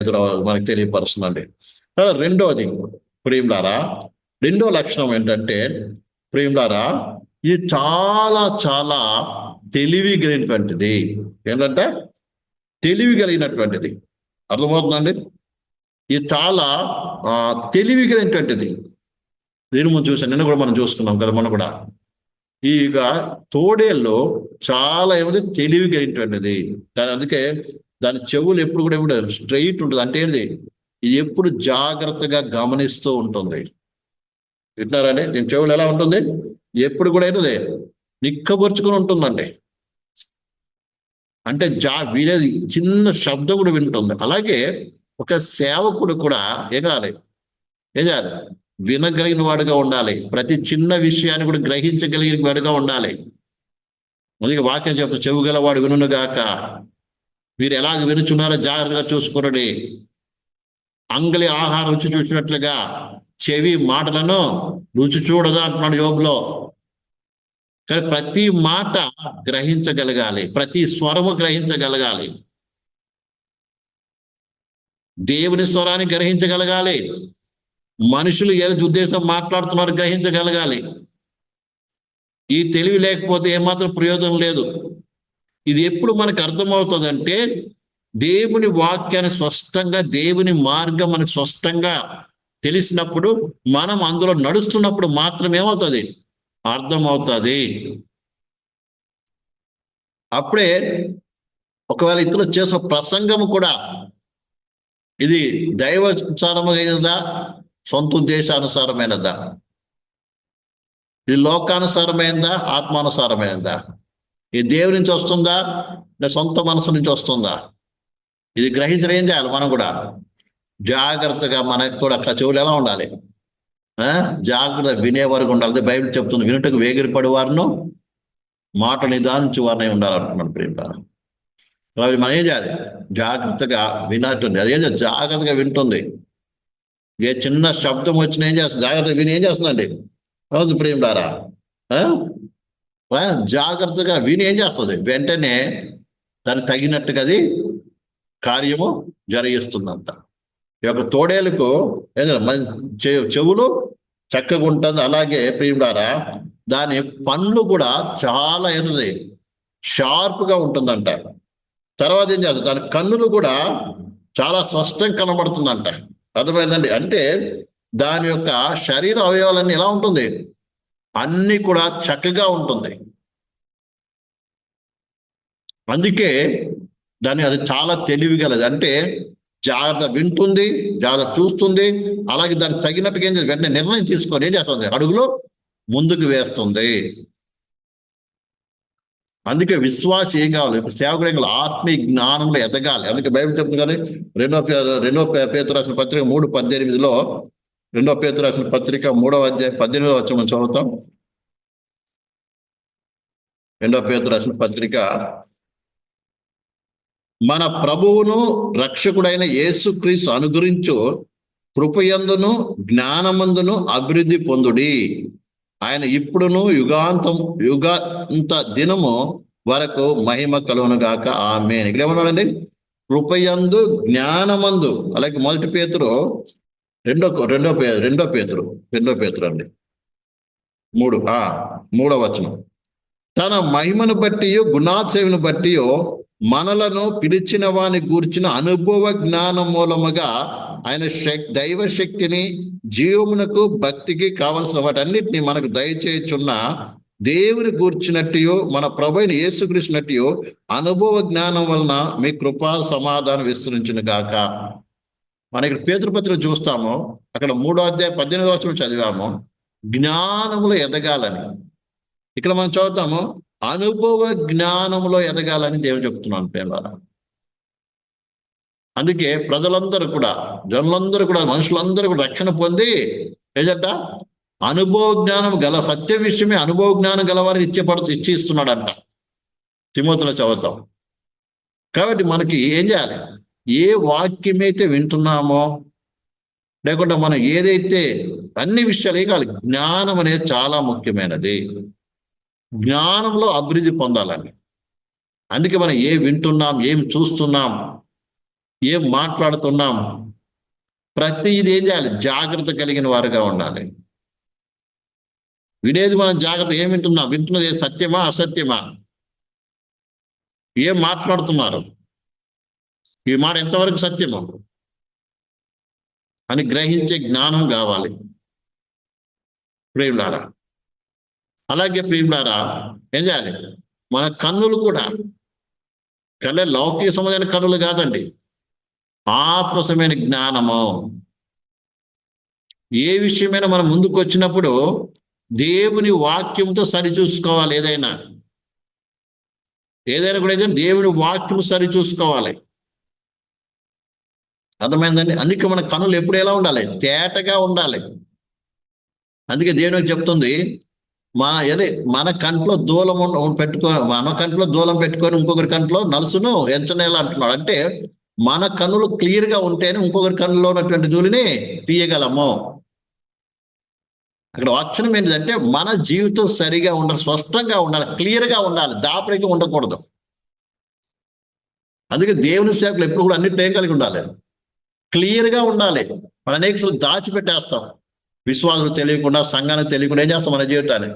మనకు తెలియపరుస్తుందండి. రెండోది ప్రియులారా, రెండో లక్షణం ఏంటంటే ప్రియులారా, ఇది చాలా చాలా తెలివి కలిగినటువంటిది. ఏంటంటే తెలివి కలిగినటువంటిది. అర్థమవుతుందండి? ఇది చాలా తెలివి కలిగినటువంటిది. దీని ముందు చూసాను, నిన్న కూడా మనం చూసుకున్నాం కదా. మనం కూడా ఇక తోడేళ్ళు చాలా ఏమిటి తెలివి కలిగినటువంటిది. అందుకే దాని చెవులు ఎప్పుడు కూడా ఎప్పుడు స్ట్రైట్ ఉంటుంది. అంటే ఏంటి, ఇది ఎప్పుడు జాగ్రత్తగా గమనిస్తూ ఉంటుంది. వింటున్నారండి? దీని చెవులు ఎలా ఉంటుంది, ఎప్పుడు కూడా ఏంటది నిక్కబరుచుకుని ఉంటుందండి. అంటే వినేది చిన్న శబ్దం కూడా వింటుంది. అలాగే ఒక సేవకుడు కూడా ఏం చేయాలి, వినగలిగిన వాడుగా ఉండాలి. ప్రతి చిన్న విషయాన్ని కూడా గ్రహించగలిగిన వాడుగా ఉండాలి. అందుకే వాక్యం చెప్తే చెవు గలవాడు వినుగాక, మీరు ఎలాగ వినుచున్నారో జాగ్రత్తగా చూసుకునండి. అంగలి ఆహారం రుచి చూసినట్లుగా చెవి మాటలను రుచి చూడదా అంటున్నాడు యోబులో. కానీ ప్రతి మాట గ్రహించగలగాలి, ప్రతి స్వరము గ్రహించగలగాలి, దేవుని స్వరాన్ని గ్రహించగలగాలి, మనుషులు ఏదో ఉద్దేశం మాట్లాడుతున్నారు గ్రహించగలగాలి. ఈ తెలివి లేకపోతే ఏమాత్రం ప్రయోజనం లేదు. ఇది ఎప్పుడు మనకు అర్థమవుతుందంటే దేవుని వాక్యాన్ని స్పష్టంగా, దేవుని మార్గం మనకు స్పష్టంగా తెలిసినప్పుడు, మనం అందులో నడుస్తున్నప్పుడు మాత్రం ఏమవుతుంది, అర్థమవుతుంది. అప్పుడే ఒకవేళ ఇతరులు చేసిన ప్రసంగము కూడా ఇది దైవానుసారమైనదా, సొంత ఉద్దేశానుసారమైనదా, ఇది లోకానుసారమైనదా, ఆత్మానుసారమైనదా, ఇది దేవుని నుంచి వస్తుందా, సొంత మనసు నుంచి వస్తుందా, ఇది గ్రహించడం ఏం చేయాలి. మనం కూడా జాగ్రత్తగా, మనకు కూడా చెవులు ఎలా ఉండాలి, జాగ్రత్త వినేవారికి ఉండాలి. బైబిల్ చెప్తుంది, వినుటకు వేగిరపడి వారును మాట నిదానించి వారిని ఉండాలంటున్నాడు ప్రియులారా. అవి మనం ఏం చేయాలి, జాగ్రత్తగా వినట్టుంది. అదేం జాగ్రత్తగా వింటుంది. ఏ చిన్న శబ్దం వచ్చినా ఏం చేస్తుంది, జాగ్రత్తగా విని ఏం చేస్తుందండి. అవును ప్రియులారా, జాగ్రత్తగా విని ఏం చేస్తుంది, వెంటనే దానికి తగినట్టుగా అది కార్యము జరిగిస్తుందంట. ఈ యొక్క తోడేలకు చెవులు చక్కగా ఉంటుంది. అలాగే ప్రియులారా, దాని పండ్లు కూడా చాలా ఏంటది, షార్ప్గా ఉంటుందంట. తర్వాత ఏం చేస్తుంది, దాని కన్నులు కూడా చాలా స్పష్టంగా కనబడుతుందంట. అర్థమైందండి? అంటే దాని యొక్క శరీర అవయవాలన్నీ ఎలా ఉంటుంది, అన్ని కూడా చక్కగా ఉంటుంది. అందుకే అది చాలా తెలివిగలది. అంటే జాగ్రత్త వింటుంది, జాగ్రత్త చూస్తుంది, అలాగే దానికి తగినట్టుగా ఏం చేస్తుంది, వెంటనే నిర్ణయం తీసుకొని ఏం చేస్తుంది, అడుగులో ముందుకు వేస్తుంది. అందుకే విశ్వాసం ఏం కావాలి, సేవకుడు ఆత్మీయ జ్ఞానంలో ఎదగాలి. అందుకే బైబిల్ చెప్తుంది కానీ రెండో పేతురు రాసిన పత్రిక 3:18 రెండో పేతురు రాసిన పత్రిక 3వ అధ్యాయం 18వ వచనం చదువుతాం. రెండో పేతురు రాసిన పత్రిక, మన ప్రభువును రక్షకుడైన యేసుక్రీస్తు అనుగ్రహించు కృపయందును జ్ఞానమందును అభివృద్ధి పొందుడి. ఆయన ఇప్పుడును యుగాంత దినము వరకు మహిమ కలుగును గాక, ఆమేన్. ఇక్కడ ఏమన్నాడండి, కృపయందు జ్ఞానమందు. అలాగే మొదటి పేతురు రెండో పేతురు అండి 3వ వచనం, తన మహిమను బట్టి గుణాతిశయమును బట్టి మనలను పిలిచిన వాని గూర్చిన అనుభవ జ్ఞానం మూలముగా ఆయన దైవ శక్తిని, జీవమునకు భక్తికి కావలసిన వాటన్నిటిని మనకు దయచేయుచున్న దేవుని గూర్చినట్టు, మన ప్రభువైన యేసుక్రీస్తునట్టు అనుభవ జ్ఞానం వలన మీ కృపా సమాధానం విస్తరించును గాక. మన ఇక్కడ పేతురుపత్రిక చూస్తాము, అక్కడ 3వ అధ్యాయం 18వ వచనం చదివాము, జ్ఞానములో ఎదగాలని. ఇక్కడ మనం చదువుతాము, అనుభవ జ్ఞానంలో ఎదగాలని దేవుడు చెప్తున్నాను ప్రేమలారా. అందుకే ప్రజలందరూ కూడా, జనులందరూ కూడా, మనుషులందరూ కూడా రక్షణ పొంది ఏదంట, అనుభవ జ్ఞానం గల, సత్య విషయమే అనుభవ జ్ఞానం గలవారికి ఇచ్చిస్తున్నాడంట. తిమోతిలో చదువుతాం. కాబట్టి మనకి ఏం చేయాలి, ఏ వాక్యమైతే వింటున్నామో, లేకుండా మనం ఏదైతే అన్ని విషయాలు ఏం కావాలి, జ్ఞానం అనేది చాలా ముఖ్యమైనది. జ్ఞానంలో అభివృద్ధి పొందాలని. అందుకే మనం ఏం వింటున్నాం, ఏం చూస్తున్నాం, ఏం మాట్లాడుతున్నాం, ప్రతిది ఏం చేయాలి, జాగ్రత్త కలిగిన వారుగా ఉండాలి. వినేది మనం జాగ్రత్త, ఏం వింటున్నాం, వింటున్నది సత్యమా అసత్యమా, ఏం మాట్లాడుతున్నారు, ఈ మాట ఎంతవరకు సత్యమో అని గ్రహించే జ్ఞానం కావాలి ప్రియులారా. అలాగే ప్రియులారా ఏం చేయాలి, మన కన్నులు కూడా లౌకిక సంబంధమైన కన్నులు కాదండి, ఆత్మసమైన జ్ఞానము. ఏ విషయమైనా మనం ముందుకు వచ్చినప్పుడు దేవుని వాక్యంతో సరిచూసుకోవాలి. ఏదైనా కూడా దేవుని వాక్యం సరిచూసుకోవాలి. అర్థమైందండి? అందుకే మన కన్నులు ఎప్పుడు ఎలా ఉండాలి, తేటగా ఉండాలి. అందుకే దేవునికి చెప్తుంది, మన కంట్లో దూలం మన కంట్లో దూలం పెట్టుకొని ఇంకొకరి కంట్లో నలుసును ఎంచనేలా అంటున్నాడు. అంటే మన కన్నులు క్లియర్ గా ఉంటేనే ఇంకొకరి కన్నులో ఉన్నటువంటి ధూళిని తీయగలము. అక్కడ వాక్యం ఏంటిదంటే మన జీవితం సరిగా ఉండాలి, స్పష్టంగా ఉండాలి, క్లియర్ గా ఉండాలి, దాపరికి ఉండకూడదు. అందుకే దేవుని సేవకులు ఎప్పుడు కూడా అన్నిటి ఏం కలిగి ఉండాలి, క్లియర్ గా ఉండాలి. మన అనేకలు దాచిపెట్టేస్తాం, విశ్వాసులు తెలియకుండా, సంఘానికి తెలియకుండా ఏం చేస్తాం, మన జీవితాన్ని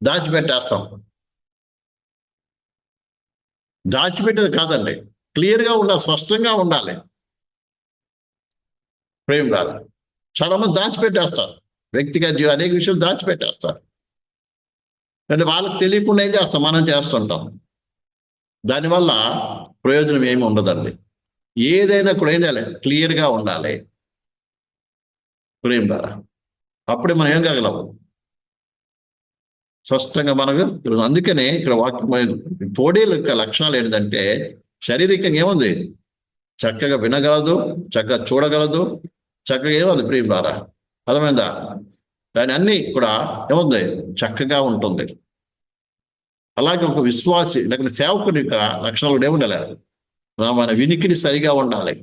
దాచిపెట్టేస్తాం. దాచిపెట్టేది కాదండి, క్లియర్గా ఉండాలి, స్పష్టంగా ఉండాలి. ప్రేమ రాదు. చాలా మంది దాచిపెట్టేస్తారు, వ్యక్తిగత జీవితం అనేక విషయాలు దాచిపెట్టేస్తారు. అంటే వాళ్ళకి తెలియకుండా ఏం చేస్తాం, మనం చేస్తుంటాం. దానివల్ల ప్రయోజనం ఏమి ఉండదండి. ఏదైనా కూడా ఏం చేయాలి, క్లియర్గా ఉండాలి. ప్రేమ రారా, అప్పుడే మనం ఏం కాగలం, స్పష్టంగా మనకు. అందుకనే ఇక్కడ వాక్యం తోడేల యొక్క లక్షణాలు ఏంటంటే శారీరకంగా ఏముంది, చక్కగా వినగలదు, చక్కగా చూడగలదు, చక్కగా ఏముంది ప్రేమ ద్వారా, అర్థమైందా? దాని అన్ని కూడా ఏముంది, చక్కగా ఉంటుంది. అలాగే ఒక విశ్వాసి లేకపోతే సేవకుడి యొక్క లక్షణాలు కూడా ఏముండాలి, మన వినికిడి సరిగా ఉండాలి.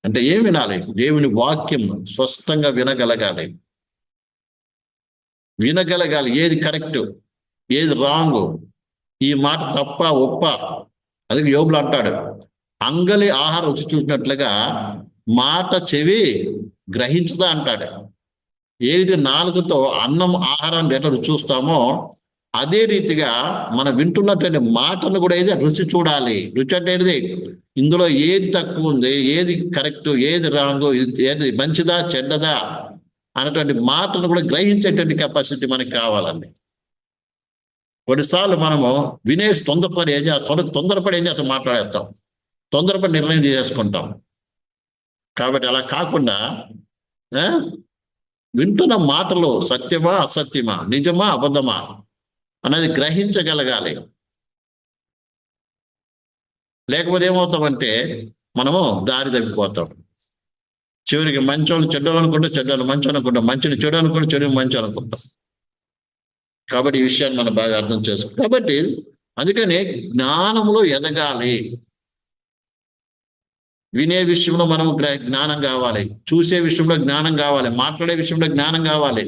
అంటే ఏం వినాలి, దేవుని వాక్యం స్పష్టంగా వినగలగాలి. ఏది కరెక్ట్, ఏది రాంగ్, ఈ మాట తప్ప ఒప్ప. అది యోబులు అంటాడు, అంగలి ఆహారం రుచి చూసినట్లుగా మాట చెవి గ్రహించదా అంటాడు. ఏది నాలుగుతో అన్నం ఆహారాన్ని ఎట్లా రుచి చూస్తామో అదే రీతిగా మనం వింటున్నటువంటి మాటను కూడా ఏది రుచి చూడాలి. రుచి అంటే ఏది, ఇందులో ఏది తక్కువ ఉంది, ఏది కరెక్ట్, ఏది రాంగ్, ఏది మంచిదా చెడ్డదా అన్నటువంటి మాటను కూడా గ్రహించేటువంటి కెపాసిటీ మనకి కావాలండి. కొన్నిసార్లు మనము వినేసి తొందరపడి ఏం చేస్తాం, మాట్లాడేస్తాం, తొందరపడి నిర్ణయం చేసుకుంటాం. కాబట్టి అలా కాకుండా వింటున్న మాటలు సత్యమా అసత్యమా, నిజమా అబద్ధమా అనేది గ్రహించగలగాలి. లేకపోతే ఏమవుతామంటే మనము దారి తప్పిపోతాం. చివరికి మంచోళ్ళని చెడ్డలు అనుకుంటే చెడ్డలు మంచి అనుకుంటాం, మంచిని చెడు అనుకుంటే చెడు మంచి అనుకుంటాం. కాబట్టి ఈ విషయాన్ని మనం బాగా అర్థం చేసుకోవాలి. కాబట్టి అందుకని జ్ఞానంలో ఎదగాలి. వినే విషయంలో మనం జ్ఞానం కావాలి, చూసే విషయంలో జ్ఞానం కావాలి, మాట్లాడే విషయంలో జ్ఞానం కావాలి.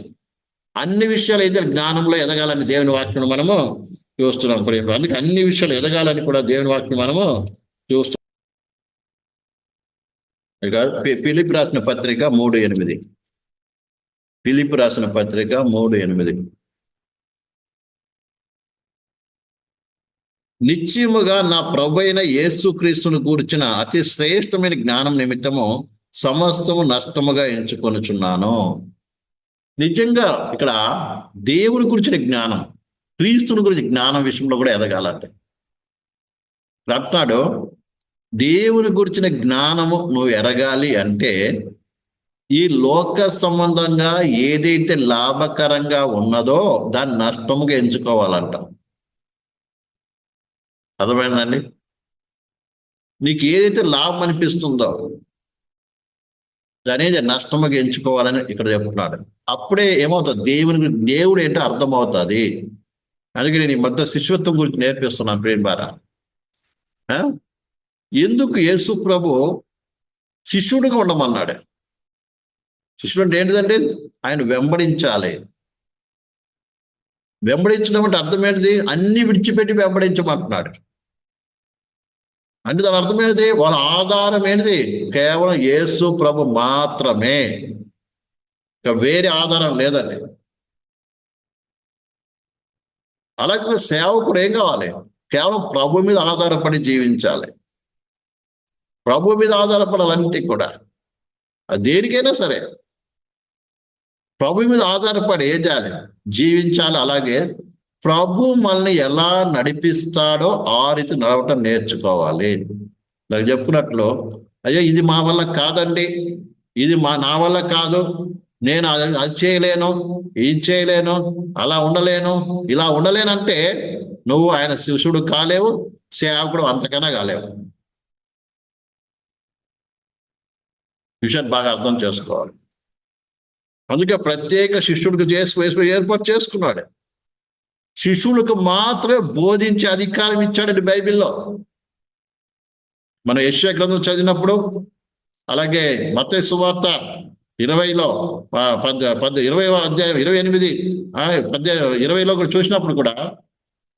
అన్ని విషయాలు అయితే జ్ఞానంలో ఎదగాలని దేవుని వాక్యం మనము చూస్తున్నాం ప్రేమ. అందుకే అన్ని విషయాలు ఎదగాలని కూడా దేవుని వాక్యం మనము చూస్తున్నాం. ఫిలిప్ రాసిన పత్రిక 3:8. ఫిలిప్ రాసిన పత్రిక 3:8. నిశ్చయముగా నా ప్రభు అయిన యేసుక్రీస్తును కూర్చిన అతి శ్రేష్టమైన జ్ఞానం నిమిత్తము సమస్తము నష్టముగా ఎంచుకొనుచున్నాను. నిజంగా ఇక్కడ దేవుని గురించిన జ్ఞానం, క్రీస్తుని గురించి జ్ఞానం విషయంలో కూడా ఎదగాలంటే అంటున్నాడు, దేవుని గురించిన జ్ఞానము నువ్వు ఎరగాలి అంటే ఈ లోక సంబంధంగా ఏదైతే లాభకరంగా ఉన్నదో దాన్ని నష్టముగా ఎంచుకోవాలంట. అర్థమైందండి? నీకు ఏదైతే లాభం అనిపిస్తుందో అనేది నష్టముగా ఎంచుకోవాలని ఇక్కడ చెప్తున్నాడు. అప్పుడే ఏమవుతుంది, దేవుడు ఏంటో అర్థమవుతుంది. అందుకే నేను ఈ మధ్య శిష్యత్వం గురించి నేర్పిస్తున్నాను ప్రేమ ద్వారా. ఎందుకు యేసు ప్రభు శిష్యుడిగా ఉండమన్నాడు? శిష్యుడు అంటే ఏంటిదంటే ఆయన వెంబడించాలి. వెంబడించడం అంటే అర్థం ఏంటిది, అన్ని విడిచిపెట్టి వెంబడించమంటున్నాడు. అంటే దాని అర్థం ఏంటిది? వాళ్ళ ఆధారం ఏంటిది? కేవలం యేసు ప్రభు మాత్రమే, ఇక వేరే ఆధారం లేదండి. అలాగే సేవకుడు ఏం కావాలి? కేవలం ప్రభు మీద ఆధారపడి జీవించాలి. ప్రభు మీద ఆధారపడాలంటే కూడా అది దేనికైనా సరే ప్రభు మీద ఆధారపడి ఏం చేయాలి? జీవించాలి. అలాగే ప్రభు మనల్ని ఎలా నడిపిస్తాడో ఆ రీతి నడవటం నేర్చుకోవాలి. నాకు చెప్పుకున్నట్లు, అయ్యో ఇది మా వల్ల కాదండి, ఇది నా వల్ల కాదు, నేను అది చేయలేను, ఇది చేయలేను, అలా ఉండలేను, ఇలా ఉండలేనంటే నువ్వు ఆయన శిష్యుడు కాలేవు, సేవకుడు అంతకన్నా కాలేవు. విషయాన్ని బాగా అర్థం చేసుకోవాలి. అందుకే ప్రత్యేక శిష్యుడికి ఏర్పాటు చేసుకున్నాడు. శిష్యులకు మాత్రమే బోధించే అధికారం ఇచ్చాడండి బైబిల్లో. మనం యెషయా గ్రంథం చదివినప్పుడు, అలాగే మత్తయి సువార్త 20లో 20వ అధ్యాయం 28 20లో కూడా చూసినప్పుడు కూడా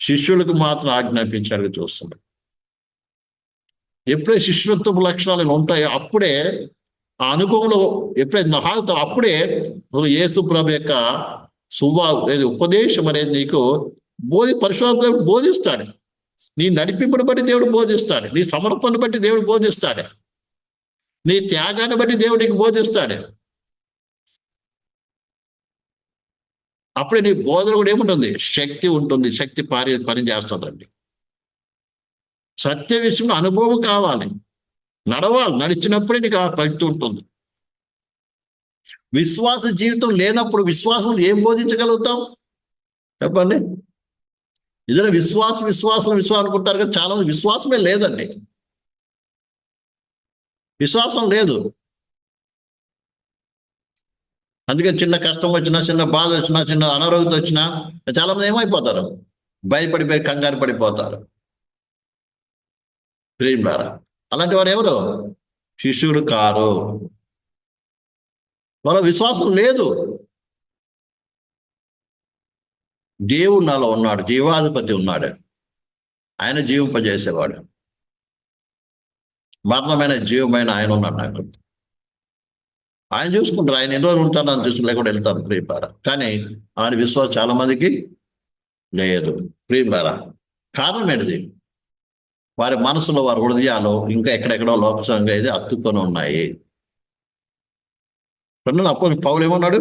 శిష్యులకు మాత్రం ఆజ్ఞాపించాడు చూస్తున్నాడు. ఎప్పుడైతే శిష్యత్వ లక్షణాలు ఉంటాయో అప్పుడే ఆ అనుభవంలో ఎప్పుడైతే అప్పుడే యేసు ప్రభు యొక్క ఉపదేశం అనేది నీకు పరిశోధన బోధిస్తాడు. నీ నడిపింపుని బట్టి దేవుడు బోధిస్తాడు, నీ సమర్పణను బట్టి దేవుడు బోధిస్తాడు, నీ త్యాగాన్ని బట్టి దేవుడు నీకు బోధిస్తాడు. అప్పుడే నీ బోధన కూడా ఏముంటుంది? శక్తి ఉంటుంది, శక్తి పని చేస్తుందండి. సత్య విషయంలో అనుభవం కావాలి, నడవాలి, నడిచినప్పుడే నీకు ఆ భక్తి ఉంటుంది. విశ్వాస జీవితం లేనప్పుడు విశ్వాసం ఏం బోధించగలుగుతాం చెప్పండి? ఇదే విశ్వాసం అనుకుంటారు కదా, చాలా మంది విశ్వాసమే లేదండి. విశ్వాసం లేదు. అందుకే చిన్న కష్టం వచ్చినా, చిన్న బాధ వచ్చినా, చిన్న అనారోగ్యం వచ్చినా చాలా మంది ఏమైపోతారు? భయపడిపోయి కంగారు పడిపోతారు. ప్రియులారా, అలాంటి వారు ఎవరు? శిష్యుడు కారు. వాళ్ళ విశ్వాసం లేదు. దేవుడు నాలో ఉన్నాడు, జీవాధిపతి ఉన్నాడు, ఆయన జీవింపజేసేవాడు, మరణమైన జీవమైన ఆయన ఉన్నాడు నాకు. ఆయన చూసుకుంటారు. ఆయన ఎన్ని రోజులు ఉంటానని చూసుకుని లేకుండా వెళ్తాను ప్రియులారా. కానీ ఆయన విశ్వాసం చాలా మందికి లేదు ప్రియులారా. కారణం ఏంటిది? వారి మనసులో, వారి హృదయాలు ఇంకా ఎక్కడెక్కడో లోకసంగా అయితే అత్తుకొని ఉన్నాయి. అప్పుడు పౌలు ఏమన్నాడు?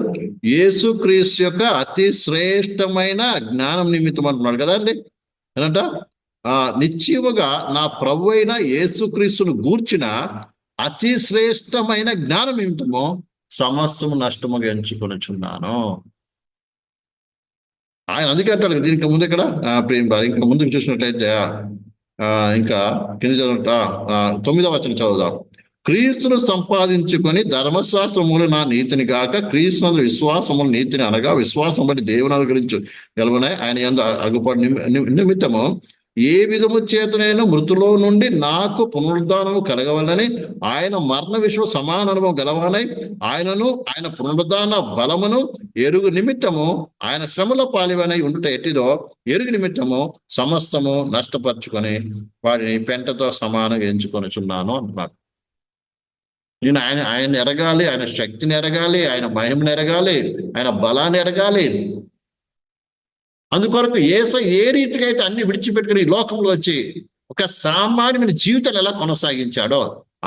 యేసుక్రీస్తు యొక్క అతి శ్రేష్టమైన జ్ఞానం నిమిత్తం అంటున్నాడు కదండి. ఏంటంట? నిశ్చయముగా నా ప్రభు అయిన యేసుక్రీస్తును గూర్చిన అతి శ్రేష్టమైన జ్ఞానం నిమిత్తము సమస్తము నష్టముగా ఎంచుకొనిచున్నాను. ఆయన అందుకే అంటాడు. దీనికి ముందు ఇక్కడ ఇంకా ముందుకు చూసినట్లయితే ఇంకా కింద చదువుట 9వ వచనం చదువుదాం. క్రీస్తును సంపాదించుకొని ధర్మశాస్త్రములు నా నీతిని కాక క్రీస్తునందు విశ్వాసములు నీతిని అనగా విశ్వాసం బట్టి దేవుని అనుగ్రహించు గెలవనాయి. ఆయన యందు అగుపడి నిమిత్తము ఏ విధము చేతనైనా మృతులో నుండి నాకు పునరుద్ధానము కలగవాలని ఆయన మరణ విషయం సమాన అనుభవం గెలవాలని ఆయనను ఆయన పునరుద్ధాన బలమును ఎరుగు నిమిత్తము ఆయన శ్రమల పాలివనై ఉండుట ఎట్టిదో ఎరుగు నిమిత్తము సమస్తము నష్టపరుచుకొని వాడిని పెంటతో సమానంగా ఎంచుకొనిచున్నాను అంటున్నాడు. నేను ఆయన ఎరగాలి, ఆయన శక్తిని ఎరగాలి, ఆయన మహిమను ఎరగాలి, ఆయన బలాన్ని ఎరగాలి. అందుకొరకు ఏ రీతిగా అయితే అన్ని విడిచిపెట్టుకుని ఈ లోకంలో వచ్చి ఒక సామాన్యమైన జీవితాన్ని ఎలా కొనసాగించాడో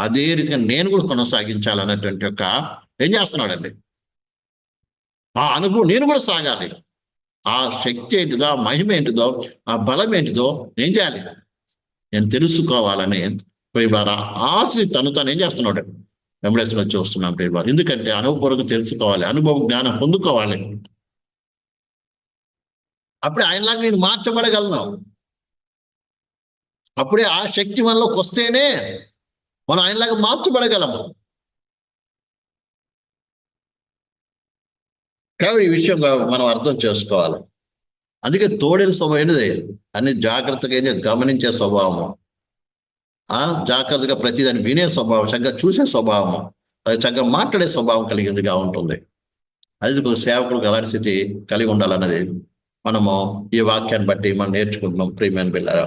అదే రీతిగా నేను కూడా కొనసాగించాలన్నటువంటి ఒక ఏం చేస్తున్నాడండి? ఆ అనుభవం నేను కూడా సాగాలి. ఆ శక్తి ఏంటిదో, ఆ మహిమ ఏంటిదో, ఆ బలం ఏంటిదో ఏం చేయాలి? నేను తెలుసుకోవాలని ప్రియులారా ఆశ్రి తను ఏం చేస్తున్నాడు? వెంబడేసుకొని వచ్చి వస్తున్నాం ప్రియులారా. ఎందుకంటే అనుభవపూర్వకంగా తెలుసుకోవాలి, అనుభవ జ్ఞానం పొందుకోవాలి. అప్పుడే ఆయనలాగా నేను మార్చబడగలను. అప్పుడే ఆ శక్తి మనలోకి వస్తేనే మనం ఆయనలాగా మార్చబడగలము. కాబట్టి ఈ విషయం మనం అర్థం చేసుకోవాలి. అందుకే తోడేలు స్వభావం ఏంటిది? అన్ని జాగ్రత్తగా గమనించే స్వభావము, జాగ్రత్తగా ప్రతిదాన్ని వినే స్వభావం, చక్కగా చూసే స్వభావము, చక్కగా మాట్లాడే స్వభావం కలిగిందిగా ఉంటుంది. అది ఒక సేవకులకు అలాంటి స్థితి కలిగి ఉండాలన్నది మనము ఈ వాక్యాన్ని బట్టి మనం నేర్చుకుంటున్నాం ప్రియమైన పిల్లలు.